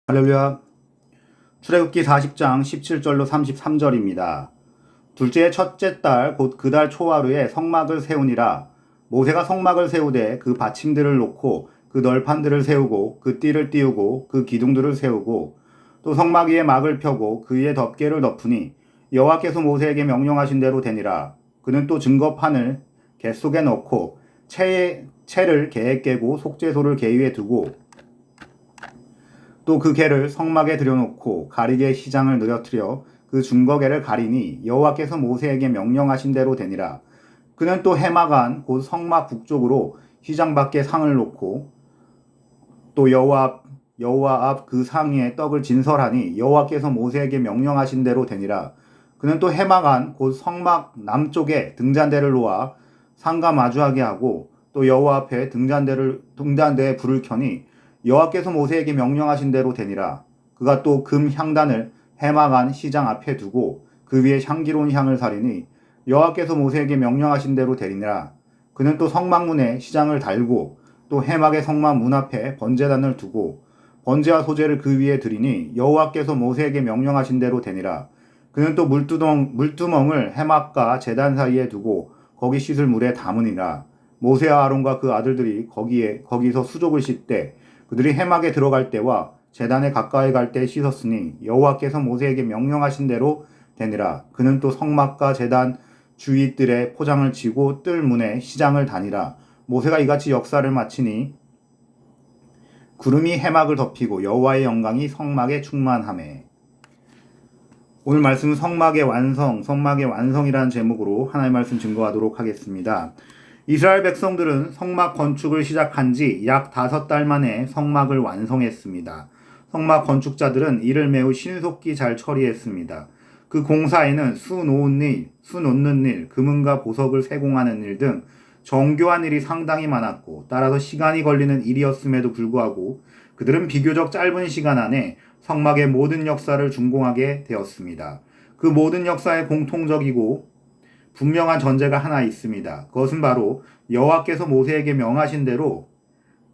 할렐루야. 출애굽기 40장 17절로 33절입니다. 둘째의 첫째 달 곧 그 달 초하루에 성막을 세우니라. 모세가 성막을 세우되 그 받침들을 놓고 그 널판들을 세우고 그 띠를 띄우고 그 기둥들을 세우고 또 성막 위에 막을 펴고 그 위에 덮개를 덮으니 여호와께서 모세에게 명령하신 대로 되니라. 그는 또 증거판을 개 속에 넣고 채를 개에 깨고 속죄소를 개 위에 두고 또 그 개를 성막에 들여놓고 가리개의 시장을 늘어뜨려 그 증거개를 가리니 여호와께서 모세에게 명령하신 대로 되니라. 그는 또 해막 곧 성막 북쪽으로 시장 밖에 상을 놓고 또 여호와 앞 그 상 위에 떡을 진설하니 여호와께서 모세에게 명령하신 대로 되니라. 그는 또 해막 곧 성막 남쪽에 등잔대를 놓아 상과 마주하게 하고 또 여호와 앞에 등잔대에 불을 켜니 여호와께서 모세에게 명령하신 대로 되니라. 그가 또 금 향단을 해막 시장 앞에 두고 그 위에 향기로운 향을 사리니 여호와께서 모세에게 명령하신 대로 되니라. 그는 또 성막문에 시장을 달고 또 해막의 성막 문 앞에 번제단을 두고 번제와 소제를 그 위에 드리니 여호와께서 모세에게 명령하신 대로 되니라. 그는 또 물두멍을 해막과 제단 사이에 두고 거기 씻을 물에 담으니라. 모세와 아론과 그 아들들이 거기서 수족을 씻되 그들이 해막에 들어갈 때와 제단에 가까이 갈 때 씻었으니 여호와께서 모세에게 명령하신 대로 되니라. 그는 또 성막과 제단 주위 뜰에 포장을 치고 뜰 문에 시장을 다니라. 모세가 이같이 역사를 마치니 구름이 해막을 덮이고 여호와의 영광이 성막에 충만하매. 오늘 말씀은 성막의 완성이라는 제목으로 하나님의 말씀 증거하도록 하겠습니다. 이스라엘 백성들은 성막 건축을 시작한 지 약 5달 만에 성막을 완성했습니다. 성막 건축자들은 이를 매우 신속히 잘 처리했습니다. 그 공사에는 수 놓는 일, 금은과 보석을 세공하는 일 등 정교한 일이 상당히 많았고 따라서 시간이 걸리는 일이었음에도 불구하고 그들은 비교적 짧은 시간 안에 성막의 모든 역사를 준공하게 되었습니다. 그 모든 역사의 공통적이고 분명한 전제가 하나 있습니다. 그것은 바로 여호와께서 모세에게 명하신 대로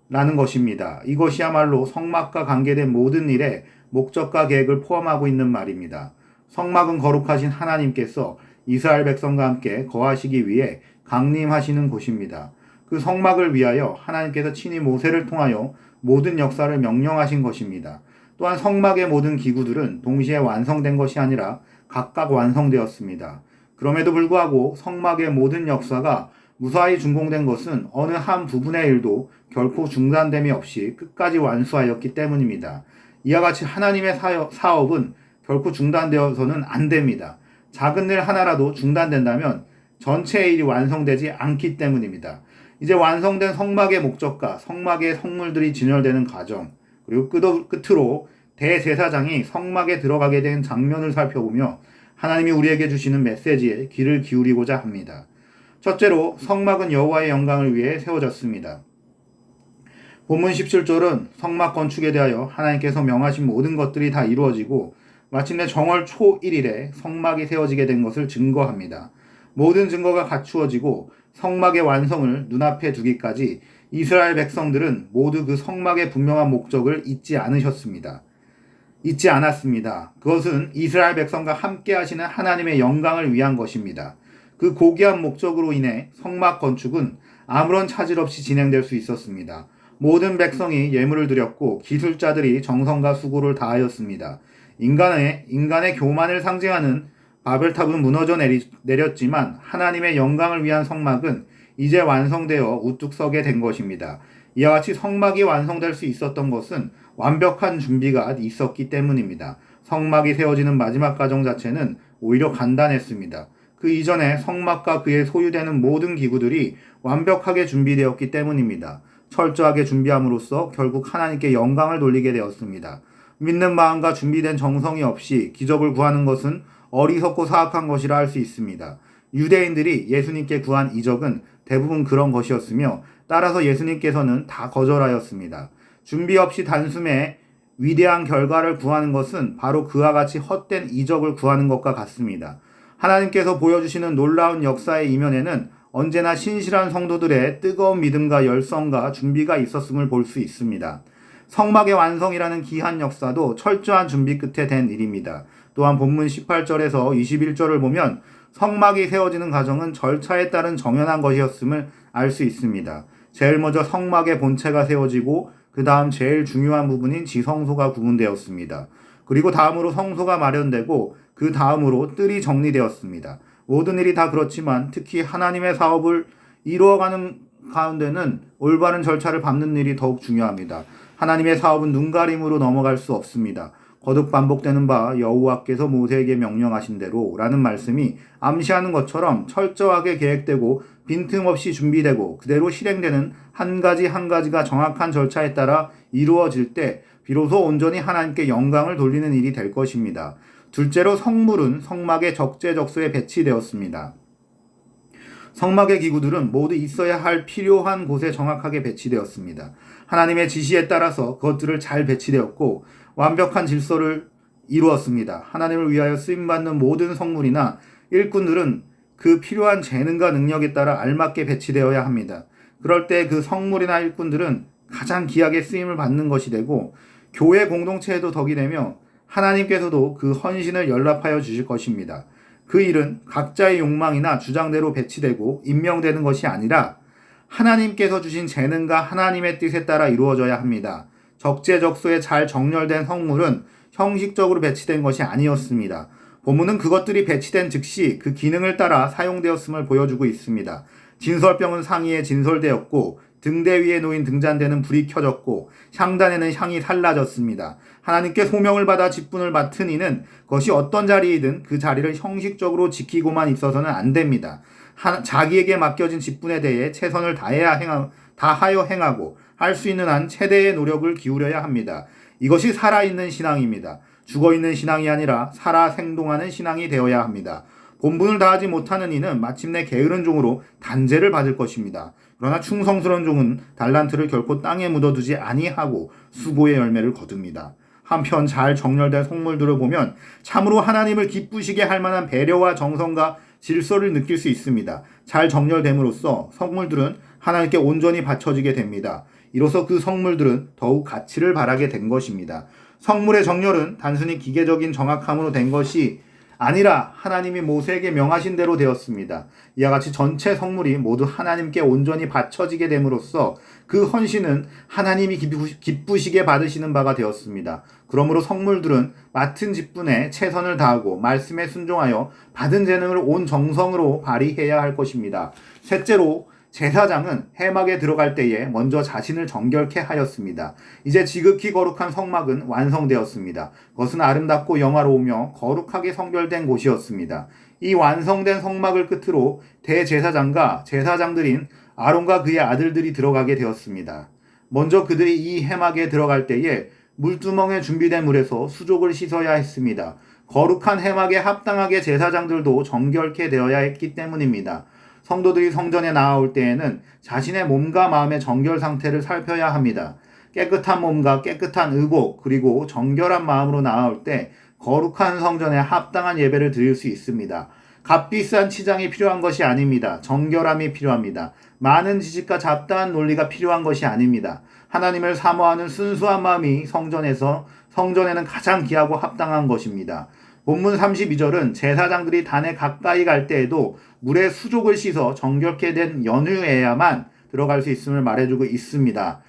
라는 것입니다. 이것이야말로 성막과 관계된 모든 일에 목적과 계획을 포함하고 있는 말입니다. 성막은 거룩하신 하나님께서 이스라엘 백성과 함께 거하시기 위해 강림하시는 곳입니다. 그 성막을 위하여 하나님께서 친히 모세를 통하여 모든 역사를 명령하신 것입니다. 또한 성막의 모든 기구들은 동시에 완성된 것이 아니라 각각 완성되었습니다. 그럼에도 불구하고 성막의 모든 역사가 무사히 준공된 것은 어느 한 부분의 일도 결코 중단됨이 없이 끝까지 완수하였기 때문입니다. 이와 같이 하나님의 사업은 결코 중단되어서는 안 됩니다. 작은 일 하나라도 중단된다면 전체의 일이 완성되지 않기 때문입니다. 이제 완성된 성막의 목적과 성막의 성물들이 진열되는 과정, 그리고 끝으로 대제사장이 성막에 들어가게 된 장면을 살펴보며 하나님이 우리에게 주시는 메시지에 귀를 기울이고자 합니다. 첫째로 성막은 여호와의 영광을 위해 세워졌습니다. 본문 17절은 성막 건축에 대하여 하나님께서 명하신 모든 것들이 다 이루어지고 마침내 정월 초 1일에 성막이 세워지게 된 것을 증거합니다. 모든 증거가 갖추어지고 성막의 완성을 눈앞에 두기까지 이스라엘 백성들은 모두 그 성막의 분명한 목적을 잊지 않았습니다. 그것은 이스라엘 백성과 함께 하시는 하나님의 영광을 위한 것입니다. 그 고귀한 목적으로 인해 성막 건축은 아무런 차질 없이 진행될 수 있었습니다. 모든 백성이 예물을 드렸고 기술자들이 정성과 수고를 다하였습니다. 인간의 교만을 상징하는 바벨탑은 무너져 내렸지만 하나님의 영광을 위한 성막은 이제 완성되어 우뚝 서게 된 것입니다. 이와 같이 성막이 완성될 수 있었던 것은 완벽한 준비가 있었기 때문입니다. 성막이 세워지는 마지막 과정 자체는 오히려 간단했습니다. 그 이전에 성막과 그에 소유되는 모든 기구들이 완벽하게 준비되었기 때문입니다. 철저하게 준비함으로써 결국 하나님께 영광을 돌리게 되었습니다. 믿는 마음과 준비된 정성이 없이 기적을 구하는 것은 어리석고 사악한 것이라 할 수 있습니다. 유대인들이 예수님께 구한 이적은 대부분 그런 것이었으며 따라서 예수님께서는 다 거절하였습니다. 준비 없이 단숨에 위대한 결과를 구하는 것은 바로 그와 같이 헛된 이적을 구하는 것과 같습니다. 하나님께서 보여주시는 놀라운 역사의 이면에는 언제나 신실한 성도들의 뜨거운 믿음과 열성과 준비가 있었음을 볼 수 있습니다. 성막의 완성이라는 기한 역사도 철저한 준비 끝에 된 일입니다. 또한 본문 18절에서 21절을 보면 성막이 세워지는 과정은 절차에 따른 정연한 것이었음을 알 수 있습니다. 제일 먼저 성막의 본체가 세워지고 그 다음 제일 중요한 부분인 지성소가 구분되었습니다. 그리고 다음으로 성소가 마련되고 그 다음으로 뜰이 정리되었습니다. 모든 일이 다 그렇지만 특히 하나님의 사업을 이루어가는 가운데는 올바른 절차를 밟는 일이 더욱 중요합니다. 하나님의 사업은 눈가림으로 넘어갈 수 없습니다. 거듭 반복되는 바 여호와께서 모세에게 명령하신 대로 라는 말씀이 암시하는 것처럼 철저하게 계획되고 빈틈없이 준비되고 그대로 실행되는 한 가지 한 가지가 정확한 절차에 따라 이루어질 때 비로소 온전히 하나님께 영광을 돌리는 일이 될 것입니다. 둘째로 성물은 성막의 적재적소에 배치되었습니다. 성막의 기구들은 모두 있어야 할 필요한 곳에 정확하게 배치되었습니다. 하나님의 지시에 따라서 그것들을 잘 배치되었고 완벽한 질서를 이루었습니다. 하나님을 위하여 쓰임받는 모든 성물이나 일꾼들은 그 필요한 재능과 능력에 따라 알맞게 배치되어야 합니다. 그럴 때 그 성물이나 일꾼들은 가장 귀하게 쓰임을 받는 것이 되고 교회 공동체에도 덕이 되며 하나님께서도 그 헌신을 연락하여 주실 것입니다. 그 일은 각자의 욕망이나 주장대로 배치되고 임명되는 것이 아니라 하나님께서 주신 재능과 하나님의 뜻에 따라 이루어져야 합니다. 적재적소에 잘 정렬된 성물은 형식적으로 배치된 것이 아니었습니다. 본문은 그것들이 배치된 즉시 그 기능을 따라 사용되었음을 보여주고 있습니다. 진설병은 상의에 진설되었고 등대 위에 놓인 등잔대는 불이 켜졌고 향단에는 향이 살라졌습니다. 하나님께 소명을 받아 직분을 맡은 이는 그것이 어떤 자리이든 그 자리를 형식적으로 지키고만 있어서는 안 됩니다. 자기에게 맡겨진 직분에 대해 최선을 다하여 행하고 할 수 있는 한 최대의 노력을 기울여야 합니다. 이것이 살아있는 신앙입니다. 죽어있는 신앙이 아니라 살아 생동하는 신앙이 되어야 합니다. 본분을 다하지 못하는 이는 마침내 게으른 종으로 단죄를 받을 것입니다. 그러나 충성스러운 종은 달란트를 결코 땅에 묻어두지 아니하고 수고의 열매를 거둡니다. 한편 잘 정렬된 성물들을 보면 참으로 하나님을 기쁘시게 할 만한 배려와 정성과 질서를 느낄 수 있습니다. 잘 정렬됨으로써 성물들은 하나님께 온전히 바쳐지게 됩니다. 이로써 그 성물들은 더욱 가치를 바라게 된 것입니다. 성물의 정렬은 단순히 기계적인 정확함으로 된 것이 아니라 하나님이 모세에게 명하신 대로 되었습니다. 이와 같이 전체 성물이 모두 하나님께 온전히 바쳐지게 됨으로써 그 헌신은 하나님이 기쁘시게 받으시는 바가 되었습니다. 그러므로 성물들은 맡은 직분에 최선을 다하고 말씀에 순종하여 받은 재능을 온 정성으로 발휘해야 할 것입니다. 셋째로 제사장은 회막에 들어갈 때에 먼저 자신을 정결케 하였습니다. 이제 지극히 거룩한 성막은 완성되었습니다. 그것은 아름답고 영화로우며 거룩하게 성결된 곳이었습니다. 이 완성된 성막을 끝으로 대제사장과 제사장들인 아론과 그의 아들들이 들어가게 되었습니다. 먼저 그들이 이 회막에 들어갈 때에 물두멍에 준비된 물에서 수족을 씻어야 했습니다. 거룩한 회막에 합당하게 제사장들도 정결케 되어야 했기 때문입니다. 성도들이 성전에 나아올 때에는 자신의 몸과 마음의 정결 상태를 살펴야 합니다. 깨끗한 몸과 깨끗한 의복 그리고 정결한 마음으로 나아올 때 거룩한 성전에 합당한 예배를 드릴 수 있습니다. 값비싼 치장이 필요한 것이 아닙니다. 정결함이 필요합니다. 많은 지식과 잡다한 논리가 필요한 것이 아닙니다. 하나님을 사모하는 순수한 마음이 성전에는 가장 귀하고 합당한 것입니다. 본문 32절은 제사장들이 단에 가까이 갈 때에도 물에 수족을 씻어 정결케 된 연후에야만 들어갈 수 있음을 말해주고 있습니다.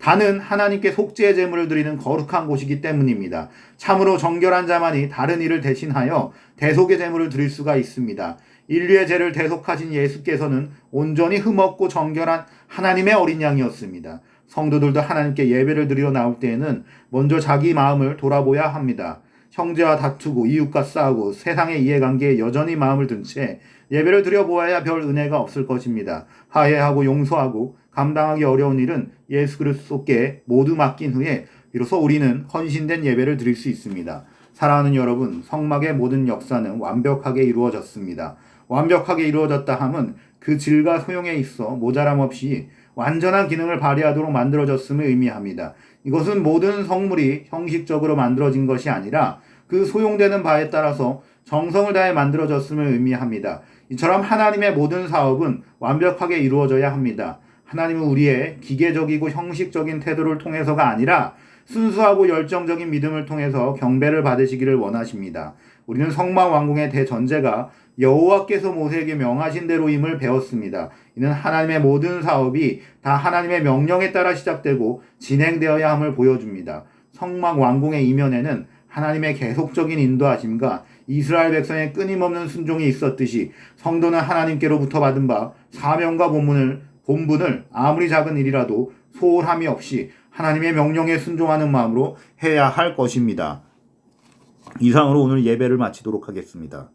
단은 하나님께 속죄의 제물을 드리는 거룩한 곳이기 때문입니다. 참으로 정결한 자만이 다른 이를 대신하여 대속의 제물을 드릴 수가 있습니다. 인류의 죄를 대속하신 예수께서는 온전히 흠없고 정결한 하나님의 어린 양이었습니다. 성도들도 하나님께 예배를 드리러 나올 때에는 먼저 자기 마음을 돌아보아야 합니다. 형제와 다투고 이웃과 싸우고 세상의 이해관계에 여전히 마음을 든 채 예배를 드려보아야 별 은혜가 없을 것입니다. 화해하고 용서하고 감당하기 어려운 일은 예수 그리스도께 모두 맡긴 후에 비로소 우리는 헌신된 예배를 드릴 수 있습니다. 사랑하는 여러분, 성막의 모든 역사는 완벽하게 이루어졌습니다. 완벽하게 이루어졌다 함은 그 질과 소용에 있어 모자람 없이 완전한 기능을 발휘하도록 만들어졌음을 의미합니다. 이것은 모든 성물이 형식적으로 만들어진 것이 아니라 그 소용되는 바에 따라서 정성을 다해 만들어졌음을 의미합니다. 이처럼 하나님의 모든 사업은 완벽하게 이루어져야 합니다. 하나님은 우리의 기계적이고 형식적인 태도를 통해서가 아니라 순수하고 열정적인 믿음을 통해서 경배를 받으시기를 원하십니다. 우리는 성막 완공의 대전제가 여호와께서 모세에게 명하신 대로임을 배웠습니다. 이는 하나님의 모든 사업이 다 하나님의 명령에 따라 시작되고 진행되어야 함을 보여줍니다. 성막 완공의 이면에는 하나님의 계속적인 인도하심과 이스라엘 백성의 끊임없는 순종이 있었듯이 성도는 하나님께로부터 받은 바 사명과 본분을 아무리 작은 일이라도 소홀함이 없이 하나님의 명령에 순종하는 마음으로 해야 할 것입니다. 이상으로 오늘 예배를 마치도록 하겠습니다.